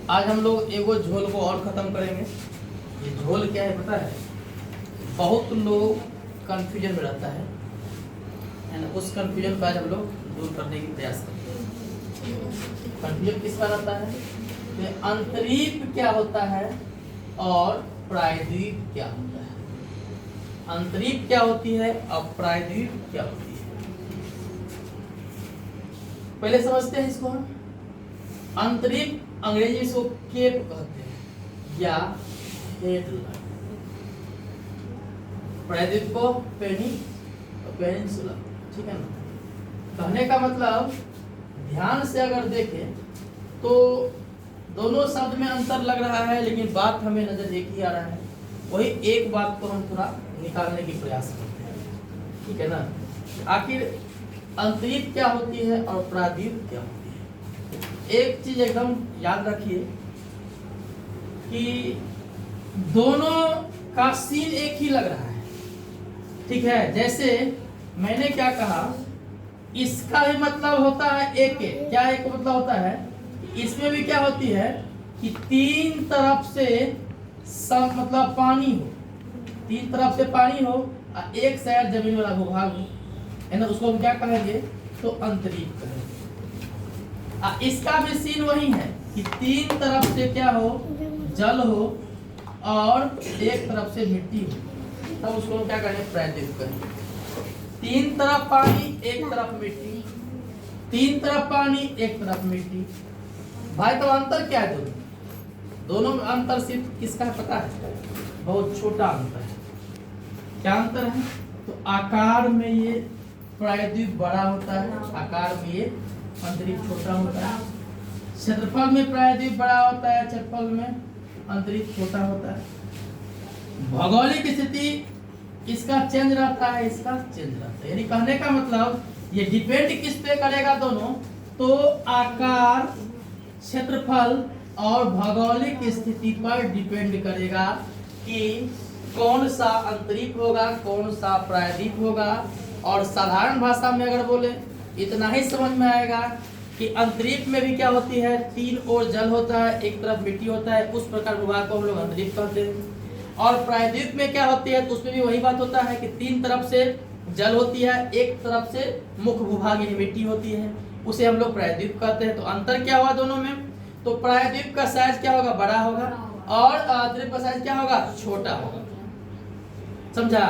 आज हम लोग एगो झोल को और खत्म करेंगे। ये झोल क्या है पता है? बहुत लोग कंफ्यूजन में रहता है ना। उस कंफ्यूजन को आज हम लोग दूर करने की प्रयास करते हैं। कंफ्यूजन किस पर रहता है? तो अंतरीप क्या होता है और प्रायद्वीप क्या होता है। अंतरीप क्या होती है और प्रायद्वीप क्या होती है, पहले समझते हैं इसको हम। अंतरिप अंग्रेजी में इसको केप कहते हैं या हेडलैंड। प्रायद्वीप को पेनिनसुला, ठीक है ना। कहने का मतलब ध्यान से अगर देखें तो दोनों शब्द में अंतर लग रहा है, लेकिन बात हमें नजर एक ही आ रहा है। वही एक बात को हम थोड़ा निकालने की प्रयास करते हैं, ठीक है ना। आखिर अंतरिप क्या होती है और प्रायद्वीप क्या होती है। एक चीज एकदम याद रखिए कि दोनों का सीन एक ही लग रहा है, ठीक है। जैसे मैंने क्या कहा, इसका भी मतलब होता है एक क्या एक मतलब होता है, इसमें भी क्या होती है कि तीन तरफ से सब मतलब पानी हो, तीन तरफ से पानी हो और एक साइड जमीन वाला भूभाग हो, है ना। उसको हम क्या कहेंगे? तो अंतरिप कहेंगे। इसका भी सीन वही है कि तीन तरफ से क्या हो, जल हो और एक तरफ से मिट्टी हो, तब उसको हम क्या कहेंगे? प्रायद्वीप कहेंगे। तीन तरफ पानी एक तरफ मिट्टी, तीन तरफ पानी एक तरफ मिट्टी। भाई तो अंतर क्या है? दोनों में अंतर सिर्फ किसका है पता है? बहुत छोटा अंतर है। क्या अंतर है? तो आकार में ये प्रायद्वीप बड़ा होता है, आकार में ये अंतरिप छोटा होता है। क्षेत्रफल में प्रायद्वीप बड़ा होता है, क्षेत्रफल में अंतरिप छोटा होता है। भौगोलिक स्थिति इसका चेंज रहता है, इसका चेंज रहता है। यानी कहने का मतलब ये डिपेंड किस पे करेगा दोनों? तो आकार, क्षेत्रफल और भौगोलिक स्थिति पर डिपेंड करेगा कि कौन सा अंतरिप होगा, कौन सा प्रायद्वीप होगा। और साधारण भाषा में अगर बोले इतना ही समझ में आएगा कि अंतरिप में भी क्या होती है, तीन ओर जल होता है, एक तरफ मिट्टी होता है, उस प्रकार भूभाग को हम लोग अंतरिप कहते हैं। और प्रायद्वीप में क्या होती है, तो उसमें भी वही बात होता है कि तीन तरफ से जल होती है, एक तरफ से मुख्य भूभाग यानी मिट्टी होती है, उसे हम लोग प्रायद्वीप कहते हैं। तो अंतर क्या हुआ दोनों में? तो प्रायद्वीप का साइज क्या होगा? बड़ा होगा और अंतरिप का साइज क्या होगा? छोटा होगा। समझा?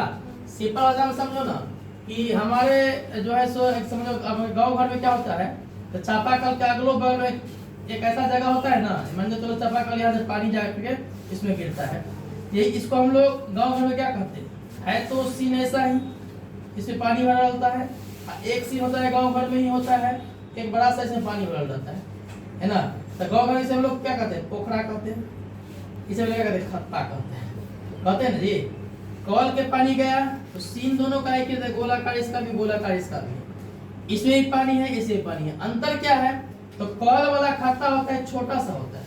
सिंपल भाषा में समझो ना कि हमारे जो है सो समझो गांव घर में क्या होता है, तो चापाकल के अगलो बगल में एक ऐसा जगह होता है ना, मान लो चलो चापाकल यहाँ से पानी जाके इसमें गिरता है, ये इसको हम लोग गांव घर में क्या कहते हैं? है तो सीन ऐसा ही, इसमें पानी भरा रहता है। एक सीन होता है गांव घर में ही होता है, एक बड़ा सा इसमें पानी भरा रहता है ना। तो गांव घर से हम लोग क्या कहते हैं? पोखरा कहते हैं, इसे हम लोग क्या कहते हैं? खत्ता कहते हैं ना जी। कॉल के पानी गया तो सीन दोनों का एक ही, गोलाकार इसका भी, गोलाकार इसका भी। इसमें भी पानी है, इसमें पानी है। अंतर क्या है? तो कॉल वाला खाता होता है, छोटा सा होता है,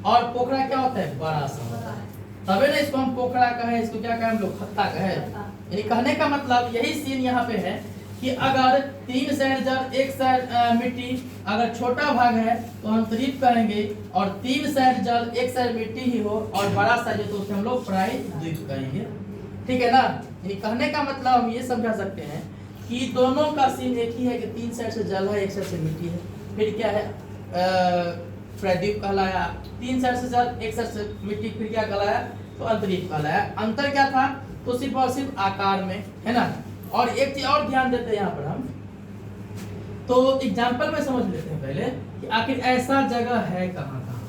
और पोखरा क्या होता है? बड़ा सा होता है। तबे ना इसको हम पोखरा कहे, इसको क्या कहे हम लोग? खत्ता कहे। यानी कहने का मतलब यही सीन यहाँ पे है कि अगर तीन साइड जल एक साइड मिट्टी, अगर छोटा भाग है तो हम अंतरिप कहेंगे, और तीन साइड जल एक साइड मिट्टी ही हो और बड़ा साइड है तो उसे हम लोग प्रायद्वीप कहेंगे, ठीक है ना। यानी कहने का मतलब हम ये समझा सकते हैं कि दोनों का सीन एक ही है कि तीन साइड से जल है, एक साइड से मिट्टी है, फिर क्या है? प्रायद्वीप कहलाया। तीन साइड से जल, एक साइड से मिट्टी, फिर क्या कहलाया? तो अंतरिप कहलाया। अंतर क्या था? तो सिर्फ और सिर्फ आकार में, है ना। और एक चीज और ध्यान देते हैं यहाँ पर हम, तो एग्जाम्पल में समझ लेते हैं पहले कि आखिर ऐसा जगह है कहाँ कहाँ,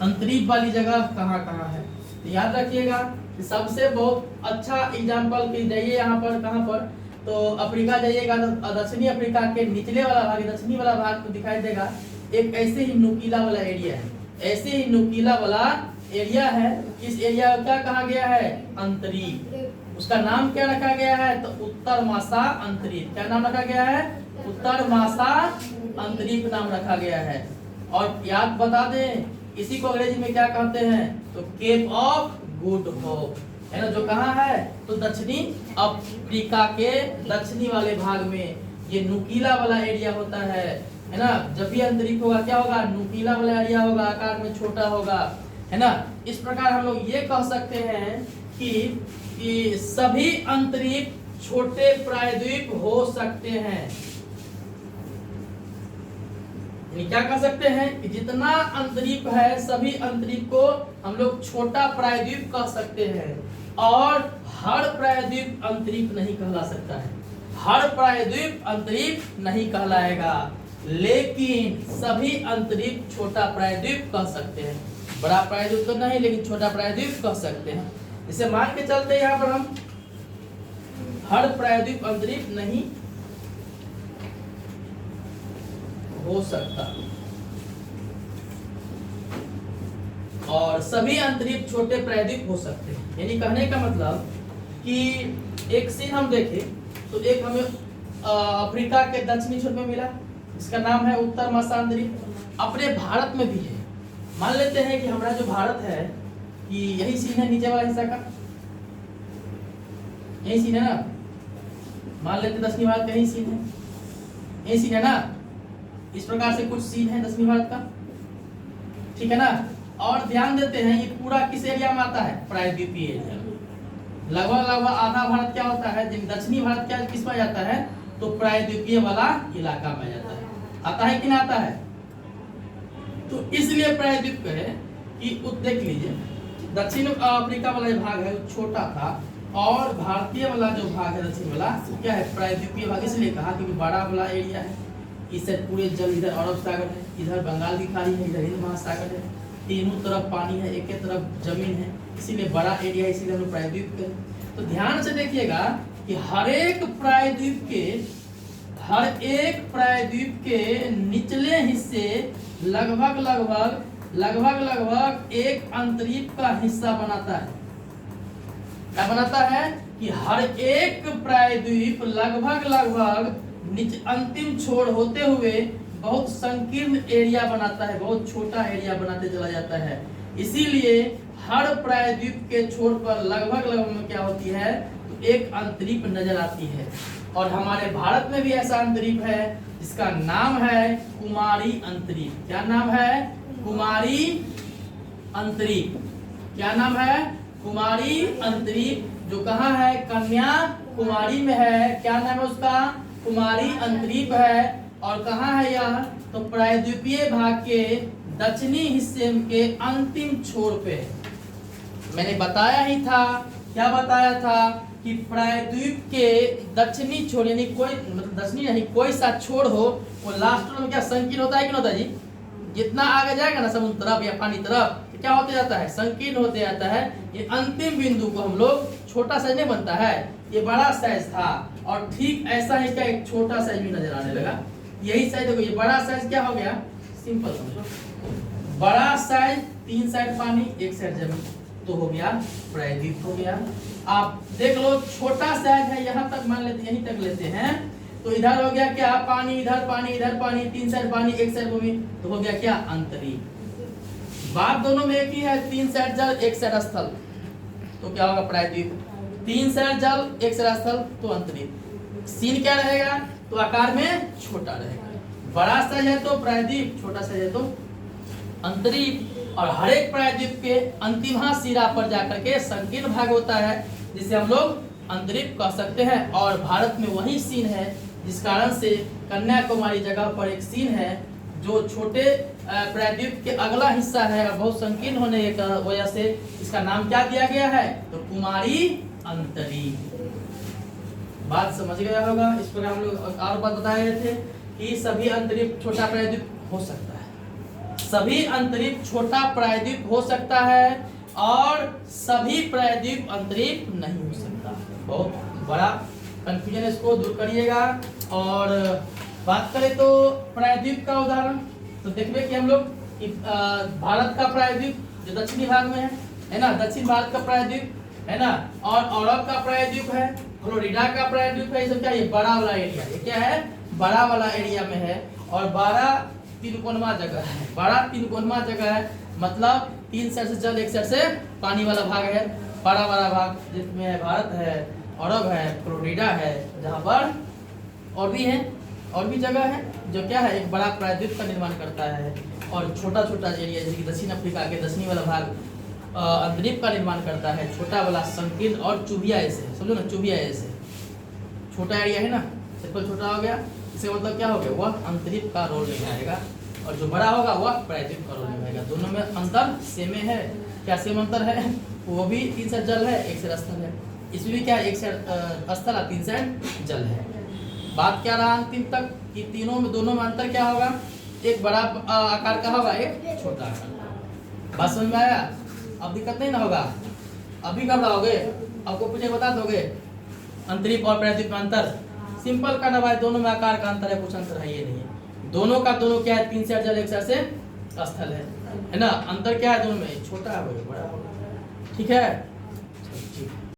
अंतरिप वाली जगह कहाँ कहाँ है। तो याद रखिएगा कि सबसे बहुत अच्छा एग्जाम्पल की जाइए यहाँ पर, कहाँ पर? तो अफ्रीका जाइएगा तो दक्षिणी अफ्रीका के निचले वाला भाग, दक्षिणी वाला भाग को दिखाई देगा एक ऐसे ही नुकीला वाला एरिया है, ऐसे ही नुकीला वाला एरिया है। इस एरिया को क्या कहा गया है? अंतरिप। उसका नाम क्या रखा गया है? तो उत्तर मासा अंतरिप। क्या नाम रखा गया है? उत्तर मासा अंतरिप नाम रखा गया है। और याद बता दें, इसी को अंग्रेजी में क्या कहते हैं? तो केप ऑफ गुड होप, है ना। जो कहाँ है? तो दक्षिणी अफ्रीका के दक्षिणी वाले भाग में ये नुकीला वाला एरिया होता है, है ना। जब भी अंतरिक्ष होगा क्या होगा, नुकीला वाला एरिया होगा, आकार में छोटा होगा, है ना। इस प्रकार हम लोग ये कह सकते हैं कि सभी अंतरिक्ष छोटे प्रायद्वीप हो सकते हैं। यानी क्या कह सकते हैं कि जितना अंतरिक्ष है सभी अंतरिक्ष को हम लोग छोटा प्रायद्वीप कह सकते हैं। और हर प्रायद्वीप अंतरिक्ष नहीं कहला सकता है, हर प्रायद्वीप अंतरिक्ष नहीं कहलाएगा, लेकिन सभी अंतरिक्ष छोटा प्रायद्वीप कह सकते हैं। बड़ा प्रायद्वीप तो नहीं, लेकिन छोटा प्रायद्वीप कह सकते हैं। इसे मान के चलते यहाँ पर हम हर प्रायद्वीप अंतरिक्ष नहीं हो सकता और सभी अंतरिक्ष छोटे प्रायद्वीप हो सकते हैं। यानी कहने का मतलब कि एक सीन हम देखें तो एक हमें अफ्रीका के दक्षिणी छोर में मिला, इसका नाम है उत्तर महासागरीय। अपने भारत में भी है। मान लेते हैं कि हमारा जो भारत है कि यही सीन है नीचे वाला हिस्सा का, यही सीन है ना। मान लेते हैं दक्षिणी भारत का यही सीन है, यही सीन है ना। इस प्रकार से कुछ सीन है दक्षिणी भारत का, ठीक है ना। और ध्यान देते हैं ये पूरा किस एरिया में आता है, प्रायद्वीपीय एरिया में। लगभग आधा भारत क्या होता है, दक्षिणी भारत क्या किस में जाता है, तो प्रायद्वीपीय वाला इलाका में जाता है। आता है कि ना आता है। तो इसलिए प्रायद्वीप कहे कि देख लीजिए दक्षिण अफ्रीका वाला भाग है वो छोटा था और भारतीय वाला जो भाग है दक्षिण वाला क्या है, प्रायद्वीपीय भाग। इसलिए कहा क्योंकि बड़ा वाला एरिया है, इस साइड पूरे जल, इधर अरब सागर है, इधर बंगाल की खाड़ी है, इधर हिंद महासागर है, तीनों तरफ पानी है, एक एक तरफ जमीन है, इसीलिए बड़ा एरिया, इसीलिए हम लोग प्रायद्वीप कहें। तो ध्यान से देखिएगा कि हर एक प्रायद्वीप के निचले हिस्से लगभग एक अंतरिक्ष का हिस्सा बनाता है। क्या बनाता है कि हर एक प्रायद्वीप लगभग अंतिम छोर होते हुए बहुत संकीर्ण एरिया बनाता है, बहुत छोटा एरिया बनाते चला जाता है। इसीलिए हर प्रायद्वीप के छोर पर लगभग क्या होती है, तो एक अंतरिक्ष नजर आती है। और हमारे भारत में भी ऐसा अंतरिक्ष है जिसका नाम है कुमारी अंतरिक्ष। क्या नाम है, कुमारी अंतरिक्ष। क्या नाम है, कुमारी अंतरिक्ष, जो कहाँ है, कन्याकुमारी में है। क्या नाम है उसका, कुमारी अंतरिक्ष है। और कहाँ है यह, तो प्रायद्वीपीय भाग के दक्षिणी हिस्से के अंतिम छोर पे। मैंने बताया ही था, क्या बताया था कि प्रायद्वीप के दक्षिणी छोर, यानी कोई मतलब दक्षिणी नहीं, कोई सा छोर हो वो लास्ट में क्या संकीर्ण होता है कि नहीं होता जी। जितना आगे जाएगा ना समुद्र तरफ या पानी तरफ तो क्या होते जाता है, संकीर्ण होते जाता है। ये अंतिम बिंदु को हम लोग, छोटा साइज नहीं बनता है, ये बड़ा साइज था और ठीक ऐसा ही क्या एक छोटा साइज भी नजर आने लगा। यही साइज देखो, ये बड़ा साइज क्या हो गया, सिंपल समझो, बड़ा साइज, तीन साइड पानी एक साइड जमीन, तो हो गया प्रायद्वीप हो गया। आप देख लो छोटा साइज है, यहाँ तक मान लेते, यहीं तक लेते हैं, तो इधर हो गया क्या, पानी, इधर पानी, इधर पानी, तीन साइड पानी एक साइड भूमि, तो हो गया क्या, अंतरिक्ष। बात दोनों में एक ही है, तीन साइड जल एक साइड स्थल, तो क्या होगा, प्रायद्वीप। तीन साइड जल एक साइड स्थल, तो अंतरिक्ष। सीन क्या रहेगा, तो आकार में छोटा रहेगा। बड़ा साइज है तो प्रायद्वीप, छोटा साइज है तो अंतरिक्ष। और हर एक प्रायद्वीप के अंतिम सिरा पर जाकर के संकीर्ण भाग होता है जिसे हम लोग अंतरिक्ष कह सकते हैं। और भारत में वही सीन है जिस कारण से कन्याकुमारी जगह पर एक सीन है जो छोटे प्रायद्वीप के अगला हिस्सा है और बहुत संकीर्ण होने की वजह से इसका नाम क्या दिया गया है, तो कुमारी अंतरिक्ष। बात समझ गया होगा। इस पर हम लोग और बात बता रहे थे कि सभी अंतरिक्ष छोटा प्रायद्वीप हो सकता है, सभी अंतरिक्ष छोटा प्रायद्वीप हो सकता है और सभी प्रायद्वीप अंतरिक्ष नहीं हो सकता। बहुत बड़ा कंफ्यूजन, इसको दूर करिएगा। और बात करें तो प्रायद्वीप का उदाहरण तो देखिए कि हम लोग भारत का प्रायद्वीप जो दक्षिणी भाग में है ना, दक्षिण भारत का प्रायद्वीप है ना, और अरब का प्रायद्वीप है, फ्लोरिडा का प्रायद्वीप है। ये सब क्या, ये बड़ा वाला एरिया, ये क्या है, बड़ा वाला एरिया में है। और 12 तिरकोणवा जगह है, बड़ा तिरकोणवा जगह है, मतलब तीन साइड से जल एक साइड से पानी वाला भाग है, बड़ा वाला भाग जिसमें भारत है, अरब है, फ्लोरिडा है, जहाँ पर और भी है और भी जगह है जो क्या है, एक बड़ा प्रायद्वीप का निर्माण करता है और छोटा छोटा एरिया जैसे कि दक्षिण अफ्रीका के दक्षिणी वाला भाग अंतरीप का निर्माण करता है, छोटा वाला संकीर्ण और चुबिया ऐसे, समझो ना, चुबिया ऐसे छोटा एरिया है ना, सिंपल छोटा हो गया, इसका मतलब क्या हो गया, वह अंतरिप का रोल निभाएगा और जो बड़ा होगा वह प्रायद्वीप का रोल निभाएगा। दोनों में अंतर सेम है, क्या सेम अंतर है, वो भी 3 साइड जल है, 1 साइड स्थल है, इसमें भी क्या 1 साइड स्थल और 3 साइड जल है। बात क्या रहा अंतिम तक कि तीनों में, दोनों में अंतर क्या होगा, एक बड़ा आकार का होगा, एक छोटा आकार का। बात समझ में आया? अब दिक्कत नहीं ना होगा, अभी कब लाओगे, आपको पूछे बता दोगे अंतरिप और प्रायद्वीप में अंतर, सिंपल का ना भाई, दोनों में आकार का अंतर है, कुछ अंतर है ये नहीं है, दोनों का दोनों क्या है, 3 साइड जल 1 साइड से स्थल है ना, अंतर क्या है दोनों में, छोटा है बड़ा, ठीक है।